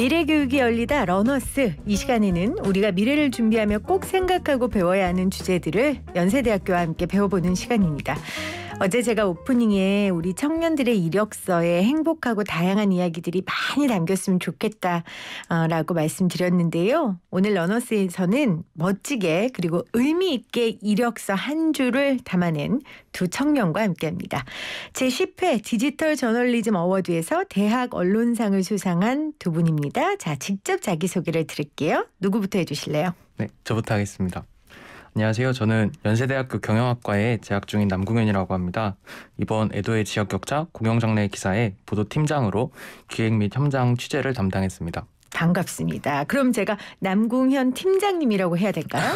미래교육이 열리다 러너스. 이 시간에는 우리가 미래를 준비하며 꼭 생각하고 배워야 하는 주제들을 연세대학교와 함께 배워보는 시간입니다. 어제 제가 오프닝에 우리 청년들의 이력서에 행복하고 다양한 이야기들이 많이 담겼으면 좋겠다라고 말씀드렸는데요. 오늘 러너스에서는 멋지게 그리고 의미 있게 이력서 한 줄을 담아낸 두 청년과 함께합니다. 제10회 디지털 저널리즘 어워드에서 대학 언론상을 수상한 두 분입니다. 자, 직접 자기소개를 드릴게요. 누구부터 해주실래요? 네, 저부터 하겠습니다. 안녕하세요. 저는 연세대학교 경영학과에 재학 중인 남궁현이라고 합니다. 이번 애도의 지역격차 공영장래 기사의 보도팀장으로 기획 및 현장 취재를 담당했습니다. 반갑습니다. 그럼 제가 남궁현 팀장님이라고 해야 될까요?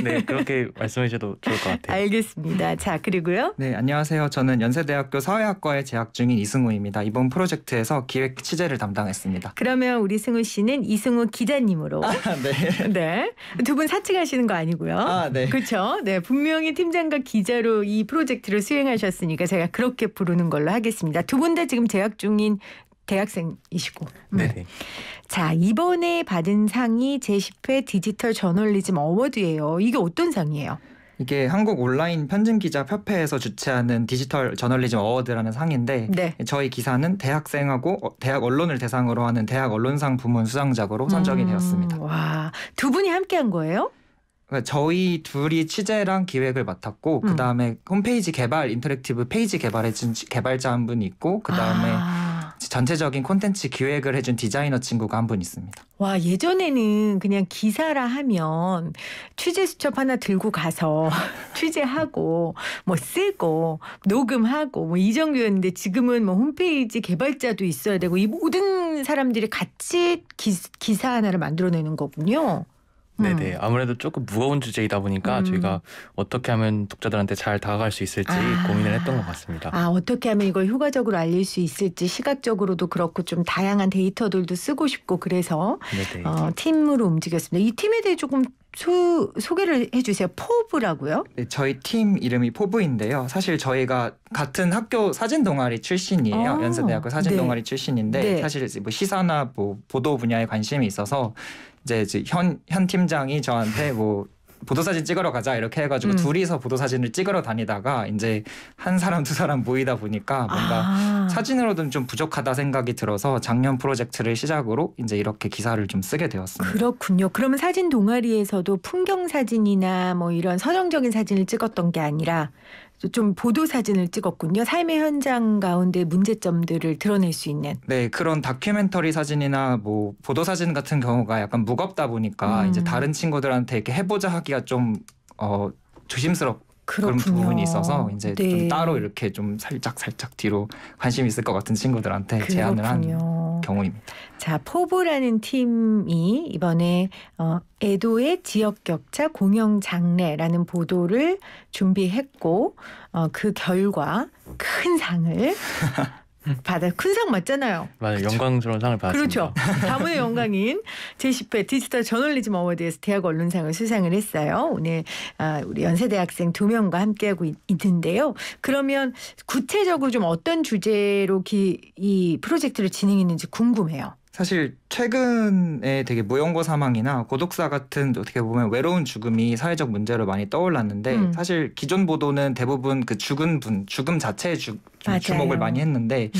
네, 그렇게 말씀해 주셔도 좋을 것 같아요. 알겠습니다. 자, 그리고요. 네, 안녕하세요. 저는 연세대학교 사회학과에 재학 중인 이승우입니다. 이번 프로젝트에서 기획 취재를 담당했습니다. 그러면 우리 승우 씨는 이승우 기자님으로. 네. 네. 두 분 사칭하시는 거 아니고요. 네. 그렇죠. 네, 분명히 팀장과 기자로 이 프로젝트를 수행하셨으니까 제가 그렇게 부르는 걸로 하겠습니다. 두 분 다 지금 재학 중인 대학생이시고. 네. 자, 이번에 받은 상이 제10회 디지털 저널리즘 어워드예요. 이게 어떤 상이에요? 이게 한국 온라인 편집기자협회에서 주최하는 디지털 저널리즘 어워드라는 상인데 네. 저희 기사는 대학생하고 대학 언론을 대상으로 하는 대학 언론상 부문 수상작으로 선정이 되었습니다. 와, 두 분이 함께한 거예요? 저희 둘이 취재랑 기획을 맡았고 그다음에 홈페이지 개발, 인터랙티브 페이지 개발해준 개발자 한 분 있고 그다음에 전체적인 콘텐츠 기획을 해준 디자이너 친구가 한 분 있습니다. 와, 예전에는 그냥 기사라 하면 취재 수첩 하나 들고 가서 취재하고 뭐 쓰고 녹음하고 뭐 이 정도였는데 지금은 뭐 홈페이지 개발자도 있어야 되고 이 모든 사람들이 같이 기사 하나를 만들어내는 거군요. 네네. 아무래도 조금 무거운 주제이다 보니까 저희가 어떻게 하면 독자들한테 잘 다가갈 수 있을지 고민을 했던 것 같습니다. 어떻게 하면 이걸 효과적으로 알릴 수 있을지 시각적으로도 그렇고 좀 다양한 데이터들도 쓰고 싶고 그래서 팀으로 움직였습니다. 이 팀에 대해 조금 소개를 해주세요. 포브라고요? 네, 저희 팀 이름이 포브인데요. 사실 저희가 같은 학교 사진 동아리 출신이에요. 연세대학교 사진 동아리 출신인데 사실 뭐 시사나 뭐 보도 분야에 관심이 있어서 이제 현 팀장이 저한테 뭐 보도사진 찍으러 가자 이렇게 해가지고 둘이서 보도사진을 찍으러 다니다가 이제 한 사람 두 사람 모이다 보니까 뭔가 사진으로는 좀 부족하다 생각이 들어서 작년 프로젝트를 시작으로 이제 이렇게 기사를 좀 쓰게 되었습니다. 그렇군요. 그러면 사진 동아리에서도 풍경 사진이나 뭐 이런 서정적인 사진을 찍었던 게 아니라 좀 보도 사진을 찍었군요. 삶의 현장 가운데 문제점들을 드러낼 수 있는. 네, 그런 다큐멘터리 사진이나 뭐 보도 사진 같은 경우가 약간 무겁다 보니까 이제 다른 친구들한테 이렇게 해보자 하기가 좀 조심스럽. 그런 부분이 있어서 이제 좀 따로 이렇게 좀 살짝 뒤로 관심 있을 것 같은 친구들한테 제안을 한 경우입니다. 자, 포브라는 팀이 이번에 애도의 지역격차 공영장래라는 보도를 준비했고 그 결과 큰 상을 큰 상 맞잖아요. 맞아요. 영광스러운 상을 받았습니다. 그렇죠. 다문의 영광인 제10회 디지털 저널리즘 어워드에서 대학 언론상을 수상을 했어요. 오늘 우리 연세대학생 2명과 함께하고 있는데요. 그러면 구체적으로 좀 어떤 주제로 이 프로젝트를 진행했는지 궁금해요. 사실 최근에 되게 무연고 사망이나 고독사 같은 어떻게 보면 외로운 죽음이 사회적 문제로 많이 떠올랐는데 사실 기존 보도는 대부분 그 죽은 분, 죽음 자체에 주목을 많이 했는데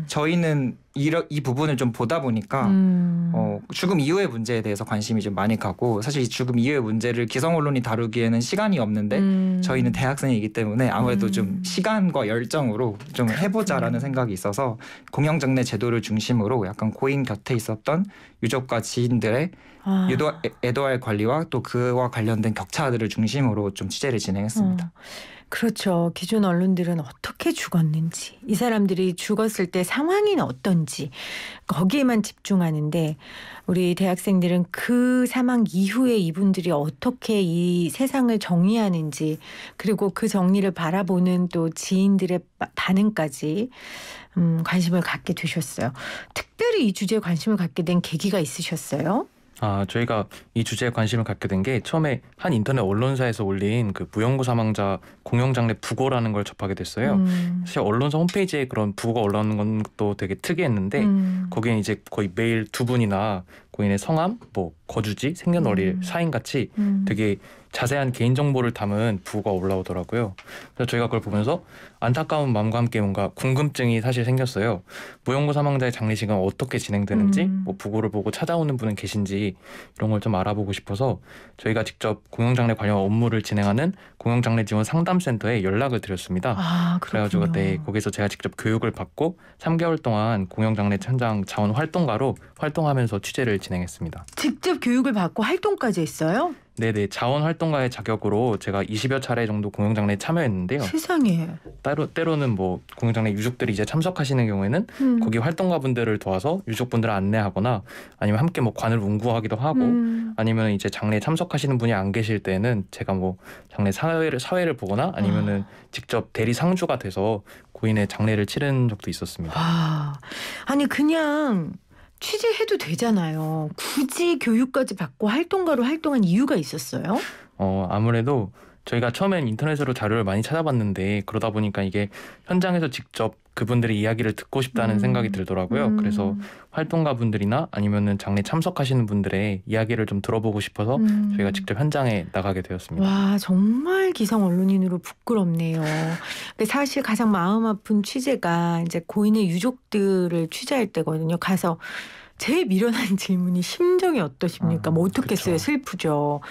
저희는 이 부분을 좀 보다 보니까 죽음 이후의 문제에 대해서 관심이 좀 많이 가고 사실 이 죽음 이후의 문제를 기성 언론이 다루기에는 시간이 없는데 저희는 대학생이기 때문에 아무래도 좀 시간과 열정으로 좀 해보자라는 생각이 있어서 공영장래 제도를 중심으로 약간 고인 곁에 있었던 유족과 지인들의 애도할 관리와 또 그와 관련된 격차들을 중심으로 좀 취재를 진행했습니다. 그렇죠. 기존 언론들은 어떻게 죽었는지, 이 사람들이 죽었을 때 상황이 어떤지 거기에만 집중하는데 우리 대학생들은 그 사망 이후에 이분들이 어떻게 이 세상을 정리하는지 그리고 그 정리를 바라보는 또 지인들의 반응까지 관심을 갖게 되셨어요. 특별히 이 주제에 관심을 갖게 된 계기가 있으셨어요? 저희가 이 주제에 관심을 갖게 된 게 처음에 한 인터넷 언론사에서 올린 그 무연고 사망자 공영장례 부고라는 걸 접하게 됐어요. 사실 언론사 홈페이지에 그런 부고가 올라오는 것도 되게 특이했는데 거기는 이제 거의 매일 두 분이나 고인의 성함, 뭐 거주지, 생년월일, 사인같이 되게 자세한 개인정보를 담은 부고가 올라오더라고요. 그래서 저희가 그걸 보면서 안타까운 마음과 함께 뭔가 궁금증이 사실 생겼어요. 무연고 사망자의 장례식은 어떻게 진행되는지, 뭐 부고를 보고 찾아오는 분은 계신지 이런 걸 좀 알아보고 싶어서 저희가 직접 공영장례 관련 업무를 진행하는 공영장례 지원 상담센터에 연락을 드렸습니다. 그래가지고 거기서 제가 직접 교육을 받고 3개월 동안 공영장례 현장 자원 활동가로 활동하면서 취재를 진행했습니다. 직접 교육을 받고 활동까지 했어요? 네네, 자원활동가의 자격으로 제가 20여 차례 정도 공영장례에 참여했는데요. 세상에. 때로는 뭐 공영장례 유족들이 이제 참석하시는 경우에는 거기 활동가분들을 도와서 유족분들을 안내하거나 아니면 함께 뭐 관을 운구하기도 하고 아니면 이제 장례에 참석하시는 분이 안 계실 때는 제가 뭐 장례 사회를 보거나 아니면은 직접 대리 상주가 돼서 고인의 장례를 치른 적도 있었습니다. 아니 그냥 취재해도 되잖아요. 굳이 교육까지 받고 활동가로 활동한 이유가 있었어요? 아무래도 저희가 처음엔 인터넷으로 자료를 많이 찾아봤는데 그러다 보니까 이게 현장에서 직접 그분들의 이야기를 듣고 싶다는 생각이 들더라고요. 그래서 활동가분들이나 아니면은 장례 참석하시는 분들의 이야기를 좀 들어보고 싶어서 저희가 직접 현장에 나가게 되었습니다. 와, 정말 기성 언론인으로 부끄럽네요. 근데 사실 가장 마음 아픈 취재가 이제 고인의 유족들을 취재할 때거든요. 가서 제일 미련한 질문이 심정이 어떠십니까? 뭐 어떻겠어요? 그쵸. 슬프죠.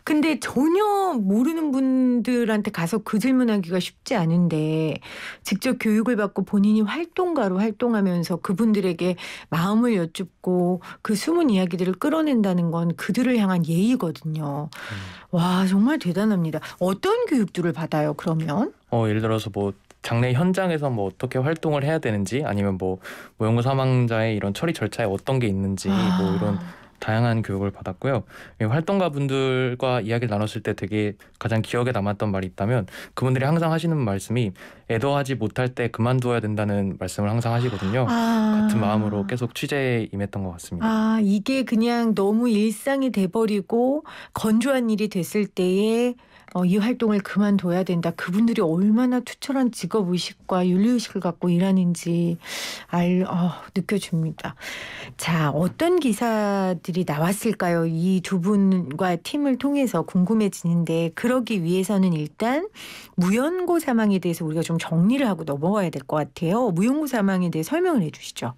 근데 전혀 모르는 분들한테 가서 그 질문하기가 쉽지 않은데 직접 교육을 받고 본인이 활동가로 활동하면서 그분들에게 마음을 여쭙고 그 숨은 이야기들을 끌어낸다는 건 그들을 향한 예의거든요. 와, 정말 대단합니다. 어떤 교육들을 받아요, 그러면? 예를 들어서 뭐 장례 현장에서 뭐 어떻게 활동을 해야 되는지 아니면 뭐 무연고 사망자의 이런 처리 절차에 어떤 게 있는지 뭐 이런 다양한 교육을 받았고요. 활동가 분들과 이야기를 나눴을 때 되게 가장 기억에 남았던 말이 있다면 그분들이 항상 하시는 말씀이 애도하지 못할 때 그만두어야 된다는 말씀을 항상 하시거든요. 같은 마음으로 계속 취재에 임했던 것 같습니다. 이게 그냥 너무 일상이 돼버리고 건조한 일이 됐을 때에 이 활동을 그만둬야 된다. 그분들이 얼마나 투철한 직업의식과 윤리의식을 갖고 일하는지 느껴집니다. 자, 어떤 기사들이 나왔을까요? 이 두 분과 팀을 통해서 궁금해지는데 그러기 위해서는 일단 무연고 사망에 대해서 우리가 좀 정리를 하고 넘어가야 될 것 같아요. 무연고 사망에 대해 설명을 해 주시죠.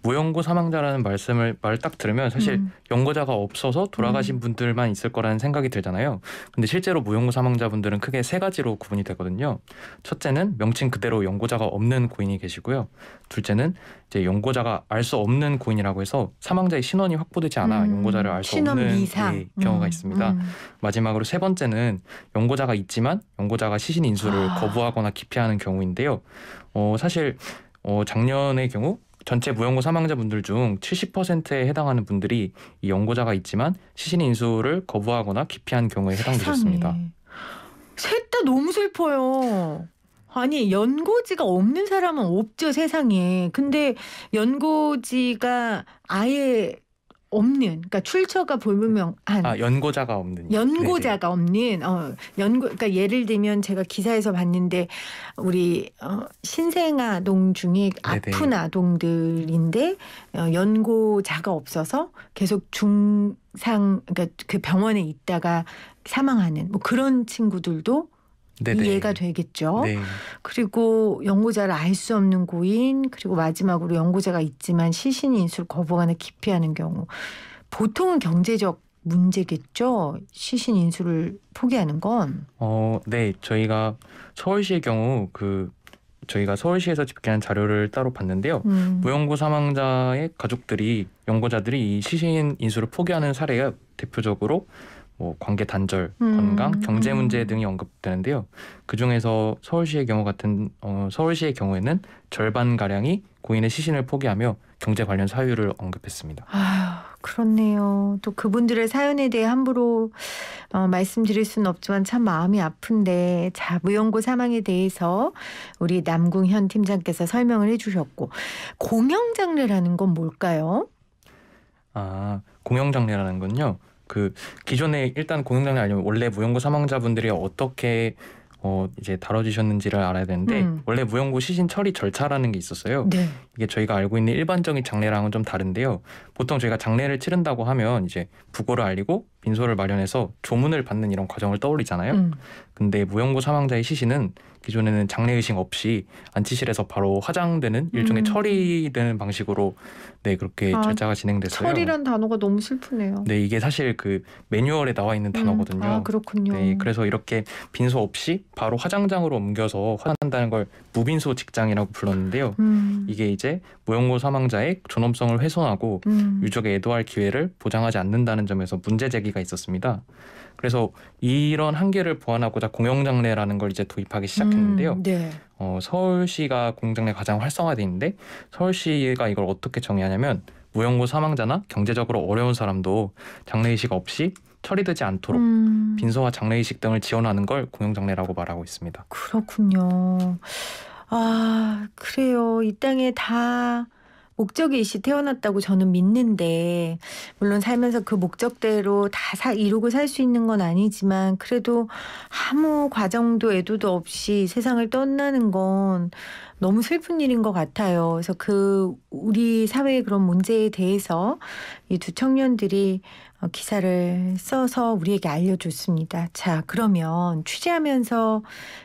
무연고 사망자라는 말씀을 딱 들으면 사실 연고자가 없어서 돌아가신 분들만 있을 거라는 생각이 들잖아요. 근데 실제로 무연고 사망자분들은 크게 세 가지로 구분이 되거든요. 첫째는 명칭 그대로 연고자가 없는 고인이 계시고요. 둘째는 이제 연고자가 알 수 없는 고인이라고 해서 사망자의 신원이 확보되지 않아 연고자를 알 수 없는 경우가 있습니다. 마지막으로 세 번째는 연고자가 있지만 연고자가 시신 인수를 거부하거나 기피하는 경우인데요. 사실 작년의 경우 전체 무연고 사망자분들 중 70%에 해당하는 분들이 이 연고자가 있지만 시신 인수를 거부하거나 기피한 경우에 해당되셨습니다. 셋 다 너무 슬퍼요. 아니 연고지가 없는 사람은 없죠, 세상에. 근데 연고지가 아예 없는, 그러니까 출처가 불분명한 연고자가 없는 연고자가 없는 그러니까 예를 들면 제가 기사에서 봤는데 우리 신생아동 중에 아픈 아동들인데 연고자가 없어서 계속 그러니까 그 병원에 있다가 사망하는 뭐 그런 친구들도 이해가 되겠죠. 그리고 연고자를 알 수 없는 고인, 그리고 마지막으로 연고자가 있지만 시신 인수를 거부하거나 기피하는 경우. 보통은 경제적 문제겠죠. 시신 인수를 포기하는 건. 네, 저희가 서울시의 경우 저희가 서울시에서 집계한 자료를 따로 봤는데요. 무연고 사망자의 가족들이 연고자들이 이 시신 인수를 포기하는 사례가 대표적으로 뭐 관계 단절, 건강, 경제 문제 등이 언급되는데요. 그 중에서 서울시의 경우에는 절반 가량이 고인의 시신을 포기하며 경제 관련 사유를 언급했습니다. 그렇네요. 또 그분들의 사연에 대해 함부로 말씀드릴 수는 없지만 참 마음이 아픈데, 자, 무연고 사망에 대해서 우리 남궁현 팀장께서 설명을 해주셨고, 공영장례라는 건 뭘까요? 공영장례라는 건요. 그 기존에 일단 공영장례 아니면 원래 무용고 사망자분들이 어떻게 이제 다뤄지셨는지를 알아야 되는데 원래 무용고 시신 처리 절차라는 게 있었어요. 네. 이게 저희가 알고 있는 일반적인 장례랑은 좀 다른데요. 보통 저희가 장례를 치른다고 하면 이제 부고를 알리고 빈소를 마련해서 조문을 받는 이런 과정을 떠올리잖아요. 근데 무용고 사망자의 시신은 기존에는 장례의식 없이 안치실에서 바로 화장되는 일종의 처리되는 방식으로 네 그렇게 절차가 진행됐어요. 처리란 단어가 너무 슬프네요. 네, 이게 사실 그 매뉴얼에 나와 있는 단어거든요. 아, 그렇군요. 네, 그래서 이렇게 빈소 없이 바로 화장장으로 옮겨서 화장한다는 걸 무빈소 직장이라고 불렀는데요. 이게 이제 무용고 사망자의 존엄성을 훼손하고 유족의 애도할 기회를 보장하지 않는다는 점에서 문제 제기가 있었습니다. 그래서 이런 한계를 보완하고자 공영장례라는 걸 이제 도입하기 시작했는데요. 네. 서울시가 공영장례 가장 활성화돼 있는데 서울시가 이걸 어떻게 정의하냐면 무용고 사망자나 경제적으로 어려운 사람도 장례의식 없이 처리되지 않도록 빈소와 장례의식 등을 지원하는 걸 공영장례라고 말하고 있습니다. 그렇군요. 아, 그래요. 이 땅에 다 목적이 있이 태어났다고 저는 믿는데 물론 살면서 그 목적대로 다 이루고 살 수 있는 건 아니지만 그래도 아무 과정도 애도도 없이 세상을 떠나는 건 너무 슬픈 일인 것 같아요. 그래서 그 우리 사회의 그런 문제에 대해서 이 두 청년들이 기사를 써서 우리에게 알려줬습니다. 자, 그러면 취재하면서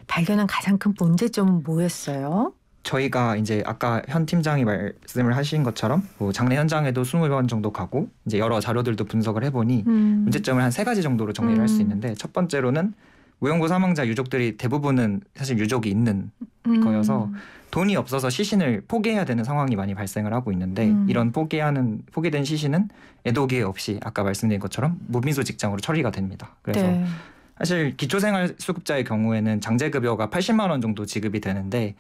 발견한 가장 큰 문제점은 뭐였어요? 저희가 이제 아까 현 팀장이 말씀을 하신 것처럼 뭐 장례 현장에도 20번 정도 가고 이제 여러 자료들도 분석을 해보니 문제점을 한 3가지 정도로 정리를 할 수 있는데 첫 번째로는 무용고 사망자 유족들이 대부분은 사실 유족이 있는 거여서 돈이 없어서 시신을 포기해야 되는 상황이 많이 발생을 하고 있는데 이런 포기된 시신은 애도 기회 없이 아까 말씀드린 것처럼 무빈소 직장으로 처리가 됩니다. 그래서 네. 사실 기초생활수급자의 경우에는 장제급여가 80만 원 정도 지급이 되는데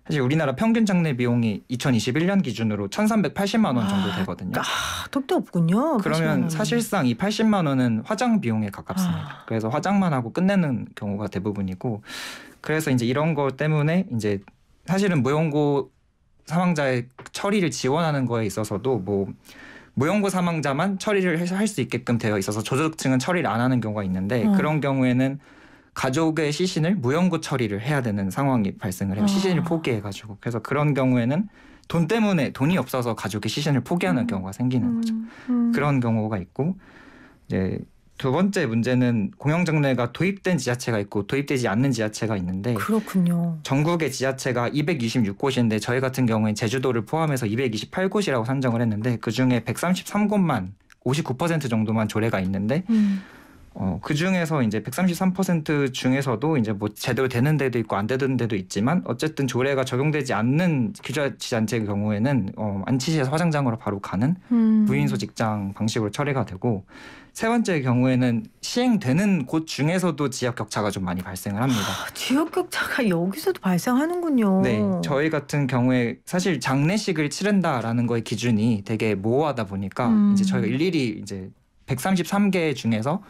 사실 우리나라 평균 장례 비용이 2021년 기준으로 1,380만 원 정도 되거든요. 턱도 없군요. 그러면 사실상 이 80만 원은 화장 비용에 가깝습니다. 그래서 화장만 하고 끝내는 경우가 대부분이고 그래서 이제 이런 것 때문에 이제 사실은 무용고 사망자의 처리를 지원하는 거에 있어서도 뭐 무용고 사망자만 처리를 할 수 있게끔 되어 있어서 조족층은 처리를 안 하는 경우가 있는데 그런 경우에는 가족의 시신을 무용고 처리를 해야 되는 상황이 발생을 해요. 시신을 포기해가지고. 그래서 그런 경우에는 돈 때문에 돈이 없어서 가족의 시신을 포기하는 경우가 생기는 거죠. 그런 경우가 있고 이제 두 번째 문제는 공영장례가 도입된 지자체가 있고 도입되지 않는 지자체가 있는데 그렇군요. 전국의 지자체가 226곳인데 저희 같은 경우엔 제주도를 포함해서 228곳이라고 산정을 했는데 그중에 133곳만 59% 정도만 조례가 있는데 그 중에서 이제 133% 중에서도 이제 뭐 제대로 되는 데도 있고 안 되는 데도 있지만 어쨌든 조례가 적용되지 않는 기초자치단체의 경우에는 안치시에서 화장장으로 바로 가는 무인소 직장 방식으로 처리가 되고 세 번째 경우에는 시행되는 곳 중에서도 지역 격차가 좀 많이 발생을 합니다. 지역 격차가 여기서도 발생하는군요. 네, 저희 같은 경우에 사실 장례식을 치른다라는 거의 기준이 되게 모호하다 보니까 이제 저희가 일일이 이제 133개 중에서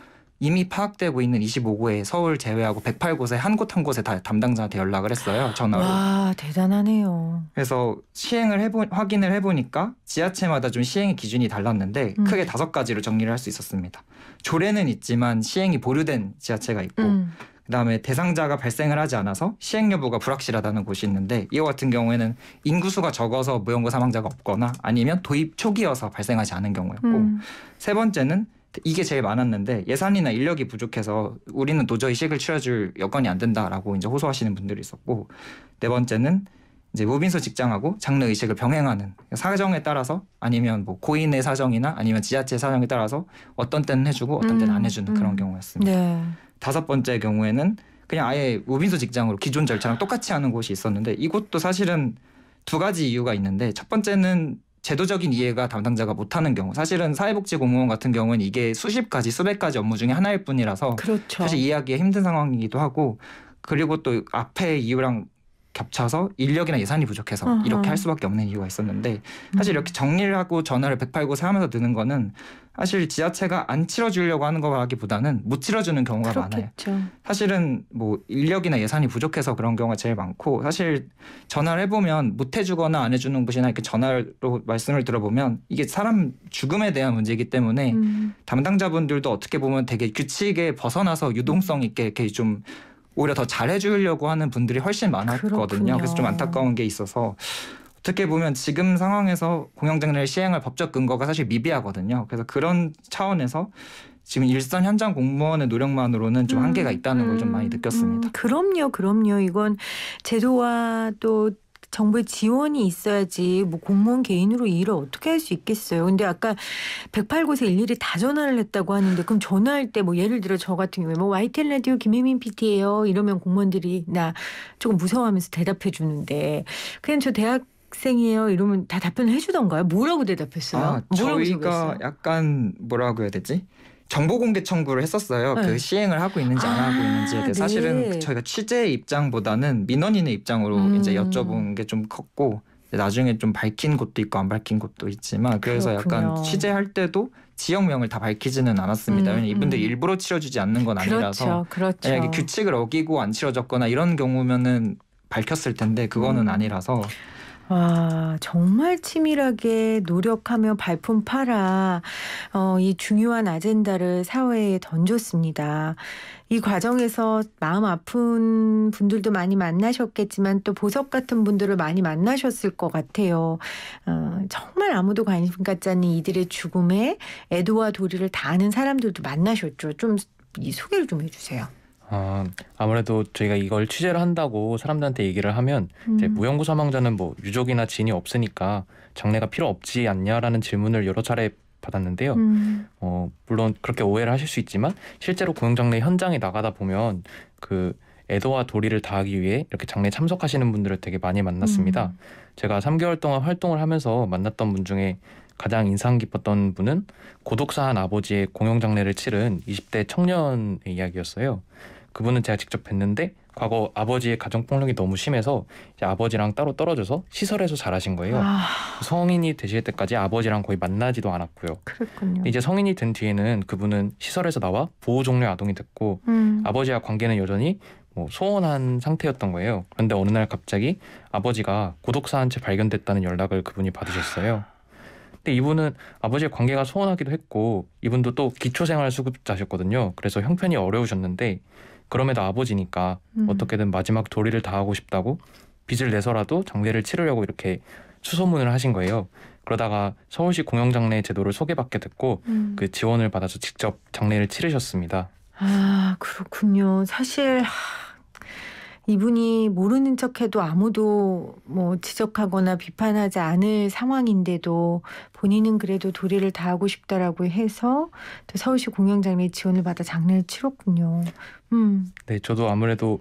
이미 파악되고 있는 25구에 서울 제외하고 108곳에 한 곳 한 곳에 다 담당자한테 연락을 했어요. 전화로. 와, 대단하네요. 그래서 시행을 확인을 해보니까 지자체마다 좀 시행의 기준이 달랐는데 크게 5가지로 정리를 할 수 있었습니다. 조례는 있지만 시행이 보류된 지자체가 있고 그다음에 대상자가 발생을 하지 않아서 시행 여부가 불확실하다는 곳이 있는데 이와 같은 경우에는 인구수가 적어서 무용고 사망자가 없거나 아니면 도입 초기여서 발생하지 않은 경우였고 세 번째는 이게 제일 많았는데 예산이나 인력이 부족해서 우리는 도저히 식을 치러줄 여건이 안 된다라고 이제 호소하시는 분들이 있었고 네 번째는 이제 무빈소 직장하고 장례 의식을 병행하는 사정에 따라서 아니면 뭐 고인의 사정이나 아니면 지자체 사정에 따라서 어떤 때는 해주고 어떤 때는 안 해주는 그런 경우였습니다. 네. 다섯 번째 경우에는 그냥 아예 무빈소 직장으로 기존 절차랑 똑같이 하는 곳이 있었는데 이곳도 사실은 2가지 이유가 있는데 첫 번째는 제도적인 이해가 담당자가 못하는 경우 사실은 사회복지 공무원 같은 경우는 이게 수십 가지 수백 가지 업무 중에 하나일 뿐이라서 그렇죠. 사실 이해하기가 힘든 상황이기도 하고 그리고 또 앞에 이유랑 겹쳐서 인력이나 예산이 부족해서 이렇게 할 수밖에 없는 이유가 있었는데 사실 이렇게 정리를 하고 전화를 108곳에 하면서 드는 거는 사실 지자체가 안 치러주려고 하는 거라기보다는 못 치러주는 경우가 그렇겠죠. 많아요. 사실은 뭐 인력이나 예산이 부족해서 그런 경우가 제일 많고 사실 전화를 해보면 못 해주거나 안 해주는 곳이나 이렇게 전화로 말씀을 들어보면 이게 사람 죽음에 대한 문제이기 때문에 담당자분들도 어떻게 보면 되게 규칙에 벗어나서 유동성 있게 이렇게 좀 오히려 더 잘해주려고 하는 분들이 훨씬 많았거든요. 그렇군요. 그래서 좀 안타까운 게 있어서 어떻게 보면 지금 상황에서 공영장례를 시행할 법적 근거가 사실 미비하거든요. 그래서 그런 차원에서 지금 일선 현장 공무원의 노력만으로는 좀 한계가 있다는 걸 좀 많이 느꼈습니다. 그럼요. 이건 제도와 또 정부의 지원이 있어야지 뭐 공무원 개인으로 이 일을 어떻게 할 수 있겠어요. 근데 아까 108곳에 일일이 다 전화를 했다고 하는데 그럼 전화할 때 뭐 예를 들어 저 같은 경우에 뭐 YTN 라디오 김혜민 PT예요. 이러면 공무원들이 나 조금 무서워하면서 대답해 주는데 그냥 저 대학생이에요. 이러면 다 답변을 해주던가요? 뭐라고 대답했어요? 뭐라고 저희가 적었어요? 약간 뭐라고 해야 되지? 정보 공개 청구를 했었어요. 네. 그 시행을 하고 있는지 안 하고 있는지에 대해 네. 사실은 저희가 취재 입장보다는 민원인의 입장으로 이제 여쭤본 게 좀 컸고 나중에 좀 밝힌 곳도 있고 안 밝힌 곳도 있지만 그래서 그렇군요. 약간 취재할 때도 지역명을 다 밝히지는 않았습니다. 왜냐면 이분들이 일부러 치러주지 않는 건 아니라서 그렇죠. 만약에 규칙을 어기고 안 치러졌거나 이런 경우면은 밝혔을 텐데 그거는 아니라서 와, 정말 치밀하게 노력하며 발품 팔아 이 중요한 아젠다를 사회에 던졌습니다. 이 과정에서 마음 아픈 분들도 많이 만나셨겠지만 또 보석 같은 분들을 많이 만나셨을 것 같아요. 정말 아무도 관심 갖지 않는 이들의 죽음에 애도와 도리를 다하는 사람들도 만나셨죠. 좀 이 소개를 좀 해주세요. 아무래도 저희가 이걸 취재를 한다고 사람들한테 얘기를 하면 이제 무연고 사망자는 뭐 유족이나 지인이 없으니까 장례가 필요 없지 않냐라는 질문을 여러 차례 받았는데요. 물론 그렇게 오해를 하실 수 있지만 실제로 공영장례 현장에 나가다 보면 그 애도와 도리를 다하기 위해 이렇게 장례에 참석하시는 분들을 되게 많이 만났습니다. 제가 3개월 동안 활동을 하면서 만났던 분 중에 가장 인상 깊었던 분은 고독사한 아버지의 공영장례를 치른 20대 청년의 이야기였어요. 그분은 제가 직접 뵀는데 과거 아버지의 가정폭력이 너무 심해서 이제 아버지랑 따로 떨어져서 시설에서 자라신 거예요. 성인이 되실 때까지 아버지랑 거의 만나지도 않았고요. 그렇군요. 이제 성인이 된 뒤에는 그분은 시설에서 나와 보호종료 아동이 됐고 아버지와 관계는 여전히 뭐 소원한 상태였던 거예요. 그런데 어느 날 갑자기 아버지가 고독사한 채 발견됐다는 연락을 그분이 받으셨어요. 근데 이분은 아버지의 관계가 소원하기도 했고 이분도 또 기초생활수급자셨거든요. 그래서 형편이 어려우셨는데 그럼에도 아버지니까 어떻게든 마지막 도리를 다하고 싶다고 빚을 내서라도 장례를 치르려고 이렇게 수소문을 하신 거예요. 그러다가 서울시 공영장례 제도를 소개받게 됐고 그 지원을 받아서 직접 장례를 치르셨습니다. 그렇군요. 사실 이분이 모르는 척해도 아무도 뭐 지적하거나 비판하지 않을 상황인데도 본인은 그래도 도리를 다하고 싶다라고 해서 또 서울시 공영장례 지원을 받아 장례를 치렀군요. 네, 저도 아무래도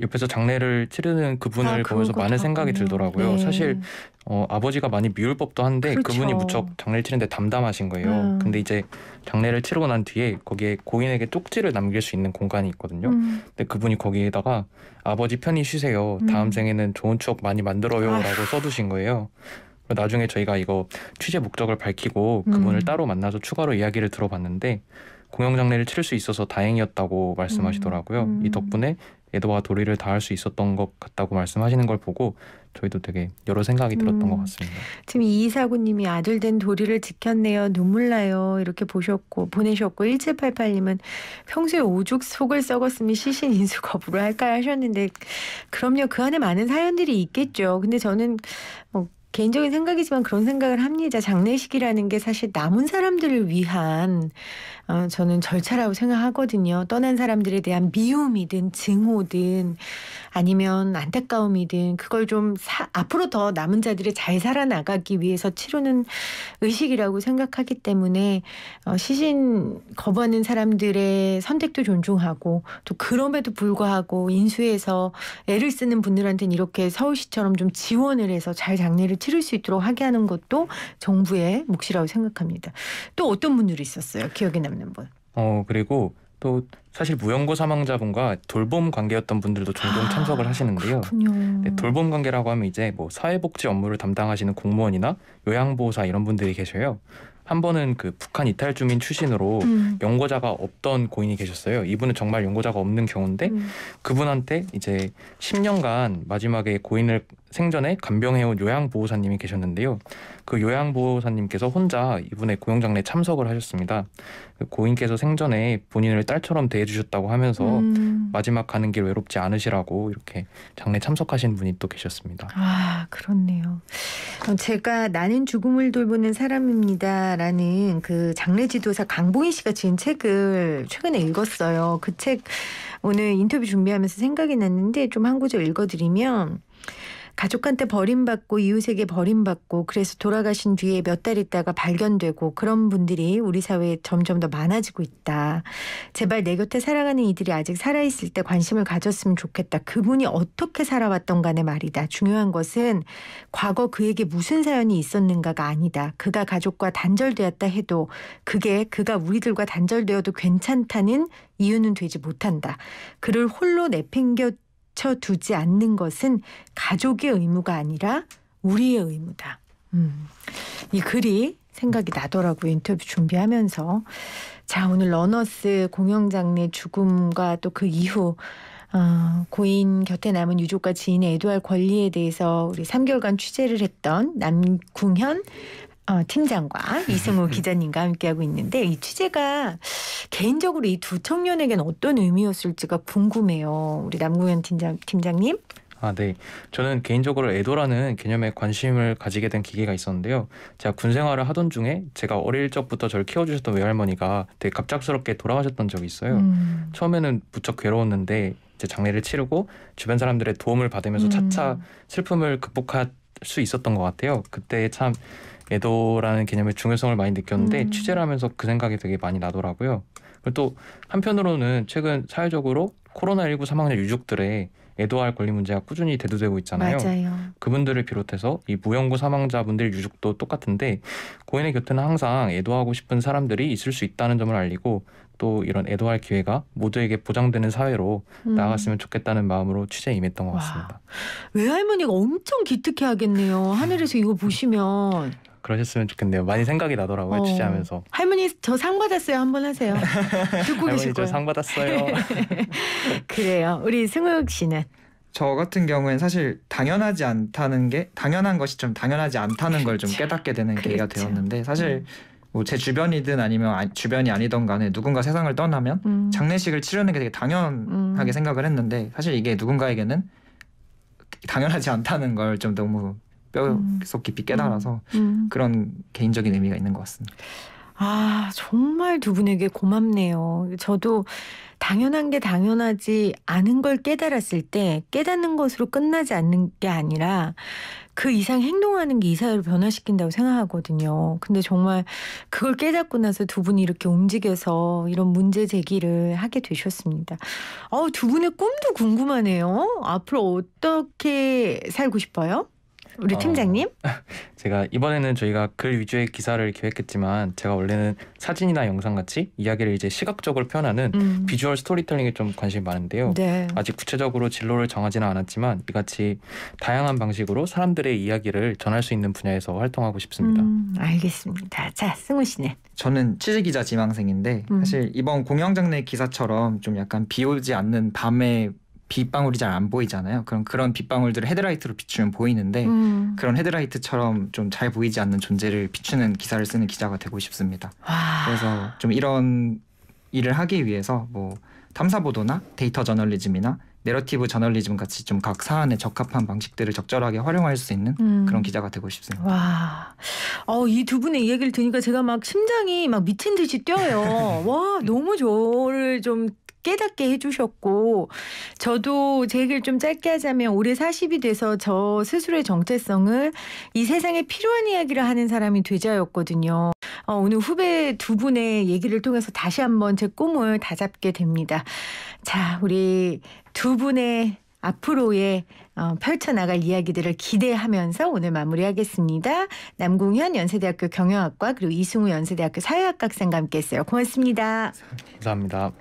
옆에서 장례를 치르는 그분을 보면서 많은 생각이 들더라고요. 네. 사실 아버지가 많이 미울 법도 한데 그렇죠. 그분이 무척 장례를 치는데 담담하신 거예요. 근데 이제 장례를 치르고 난 뒤에 거기에 고인에게 쪽지를 남길 수 있는 공간이 있거든요. 근데 그분이 거기에다가 아버지 편히 쉬세요. 다음 생에는 좋은 추억 많이 만들어요 라고 써두신 거예요. 나중에 저희가 이거 취재 목적을 밝히고 그분을 따로 만나서 추가로 이야기를 들어봤는데 공영장례를 치를 수 있어서 다행이었다고 말씀하시더라고요. 이 덕분에 애도와 도리를 다할 수 있었던 것 같다고 말씀하시는 걸 보고 저희도 되게 여러 생각이 들었던 것 같습니다. 지금 2249님이 아들 된 도리를 지켰네요. 눈물 나요. 이렇게 보셨고 보내셨고 1788님은 평소에 오죽 속을 썩었으면 시신 인수 거부를 할까 하셨는데 그럼요. 그 안에 많은 사연들이 있겠죠. 근데 저는 뭐 개인적인 생각이지만 그런 생각을 합니다. 장례식이라는 게 사실 남은 사람들을 위한 저는 절차라고 생각하거든요. 떠난 사람들에 대한 미움이든 증오든 아니면 안타까움이든 그걸 좀 앞으로 더 남은 자들이 잘 살아나가기 위해서 치르는 의식이라고 생각하기 때문에 시신 거부하는 사람들의 선택도 존중하고 또 그럼에도 불구하고 인수해서 애를 쓰는 분들한테는 이렇게 서울시처럼 좀 지원을 해서 잘 장례를 치를 수 있도록 하게 하는 것도 정부의 몫이라고 생각합니다. 또 어떤 분들이 있었어요? 기억에 남는 분. 그리고 또 사실 무연고 사망자분과 돌봄 관계였던 분들도 종종 참석을 하시는데요. 네, 돌봄 관계라고 하면 이제 뭐 사회복지 업무를 담당하시는 공무원이나 요양보호사 이런 분들이 계셔요. 한 번은 그 북한 이탈 주민 출신으로 연고자가 없던 고인이 계셨어요. 이분은 정말 연고자가 없는 경우인데 그분한테 이제 10년간 마지막에 고인을 생전에 간병해온 요양보호사님이 계셨는데요. 그 요양보호사님께서 혼자 이분의 고영장례에 참석을 하셨습니다. 고인께서 생전에 본인을 딸처럼 대해주셨다고 하면서 마지막 가는 길 외롭지 않으시라고 이렇게 장례 참석하신 분이 또 계셨습니다. 아, 그렇네요. 제가 나는 죽음을 돌보는 사람입니다라는 그 장례지도사 강보인 씨가 지은 책을 최근에 읽었어요. 그 책 오늘 인터뷰 준비하면서 생각이 났는데 좀 한 구절 읽어드리면, 가족한테 버림받고 이웃에게 버림받고 그래서 돌아가신 뒤에 몇 달 있다가 발견되고 그런 분들이 우리 사회에 점점 더 많아지고 있다. 제발 내 곁에 살아가는 이들이 아직 살아있을 때 관심을 가졌으면 좋겠다. 그분이 어떻게 살아왔던 간에 말이다. 중요한 것은 과거 그에게 무슨 사연이 있었는가가 아니다. 그가 가족과 단절되었다 해도 그가 우리들과 단절되어도 괜찮다는 이유는 되지 못한다. 그를 홀로 내팽겨 두지 않는 것은 가족의 의무가 아니라 우리의 의무다. 이 글이 생각이 나더라고요. 인터뷰 준비하면서. 자, 오늘 러너스 공영장례 죽음과 또 그 이후 고인 곁에 남은 유족과 지인의 애도할 권리에 대해서 우리 3개월간 취재를 했던 남궁현 팀장과 이승우 기자님과 함께하고 있는데, 이 취재가 개인적으로 이 두 청년에게는 어떤 의미였을지가 궁금해요. 우리 남궁현 팀장님. 네. 저는 개인적으로 애도라는 개념에 관심을 가지게 된 계기가 있었는데요. 제가 군 생활을 하던 중에 제가 어릴 적부터 저를 키워주셨던 외할머니가 되게 갑작스럽게 돌아가셨던 적이 있어요. 처음에는 무척 괴로웠는데 이제 장례를 치르고 주변 사람들의 도움을 받으면서 차차 슬픔을 극복할 수 있었던 것 같아요. 그때 참 애도라는 개념의 중요성을 많이 느꼈는데 취재를 하면서 그 생각이 되게 많이 나더라고요. 그리고 또 한편으로는 최근 사회적으로 코로나19 사망자 유족들의 애도할 권리 문제가 꾸준히 대두되고 있잖아요. 맞아요. 그분들을 비롯해서 이 무연고 사망자분들 유족도 똑같은데 고인의 곁에는 항상 애도하고 싶은 사람들이 있을 수 있다는 점을 알리고 또 이런 애도할 기회가 모두에게 보장되는 사회로 나아갔으면 좋겠다는 마음으로 취재에 임했던 것 같습니다. 외할머니가 엄청 기특해 하겠네요. 하늘에서 이거 보시면. 그러셨으면 좋겠네요. 많이 생각이 나더라고요. 취재하면서. 할머니 저 상 받았어요. 한번 하세요. 듣고 계실 할머니 거예요. 저 상 받았어요. 그래요. 우리 승욱 씨는? 저 같은 경우에는 사실 당연한 것이 좀 당연하지 않다는 걸 좀 깨닫게 되는 계기가 되었는데, 사실 뭐 제 주변이든 아니면 주변이 아니던 간에 누군가 세상을 떠나면 장례식을 치르는 게 되게 당연하게 생각을 했는데, 사실 이게 누군가에게는 당연하지 않다는 걸 좀 너무 뼈속 깊이 깨달아서 그런 개인적인 의미가 있는 것 같습니다. 정말 두 분에게 고맙네요. 저도 당연한 게 당연하지 않은 걸 깨달았을 때 깨닫는 것으로 끝나지 않는 게 아니라 그 이상 행동하는 게 이 사회를 변화시킨다고 생각하거든요. 근데 정말 그걸 깨닫고 나서 두 분이 이렇게 움직여서 이런 문제 제기를 하게 되셨습니다. 두 분의 꿈도 궁금하네요. 앞으로 어떻게 살고 싶어요? 우리 팀장님? 제가 이번에는 저희가 글 위주의 기사를 기획했지만 제가 원래는 사진이나 영상 같이 이야기를 이제 시각적으로 표현하는 비주얼 스토리텔링에 좀 관심이 많은데요. 네. 아직 구체적으로 진로를 정하지는 않았지만 이같이 다양한 방식으로 사람들의 이야기를 전할 수 있는 분야에서 활동하고 싶습니다. 알겠습니다. 자, 승우 씨는? 저는 취재기자 지망생인데 사실 이번 공영장례 기사처럼 좀 약간 비 오지 않는 밤에 빗방울이 잘 안 보이잖아요. 그런 빗방울들을 헤드라이트로 비추면 보이는데 그런 헤드라이트처럼 좀 잘 보이지 않는 존재를 비추는 기사를 쓰는 기자가 되고 싶습니다. 그래서 좀 이런 일을 하기 위해서 뭐 탐사보도나 데이터 저널리즘이나 내러티브 저널리즘 같이 좀 각 사안에 적합한 방식들을 적절하게 활용할 수 있는 그런 기자가 되고 싶습니다. 와, 이 두 분의 이야기를 들으니까 제가 막 심장이 막 미친 듯이 뛰어요. 와, 너무 저를 좀 깨닫게 해주셨고, 저도 제 얘기를 좀 짧게 하자면 올해 40이 돼서 저 스스로의 정체성을 이 세상에 필요한 이야기를 하는 사람이 되자였거든요. 오늘 후배 두 분의 얘기를 통해서 다시 한번 제 꿈을 다잡게 됩니다. 자, 우리 두 분의 앞으로의 펼쳐나갈 이야기들을 기대하면서 오늘 마무리하겠습니다. 남궁현 연세대학교 경영학과 그리고 이승우 연세대학교 사회학과 학생과 함께했어요. 고맙습니다. 감사합니다.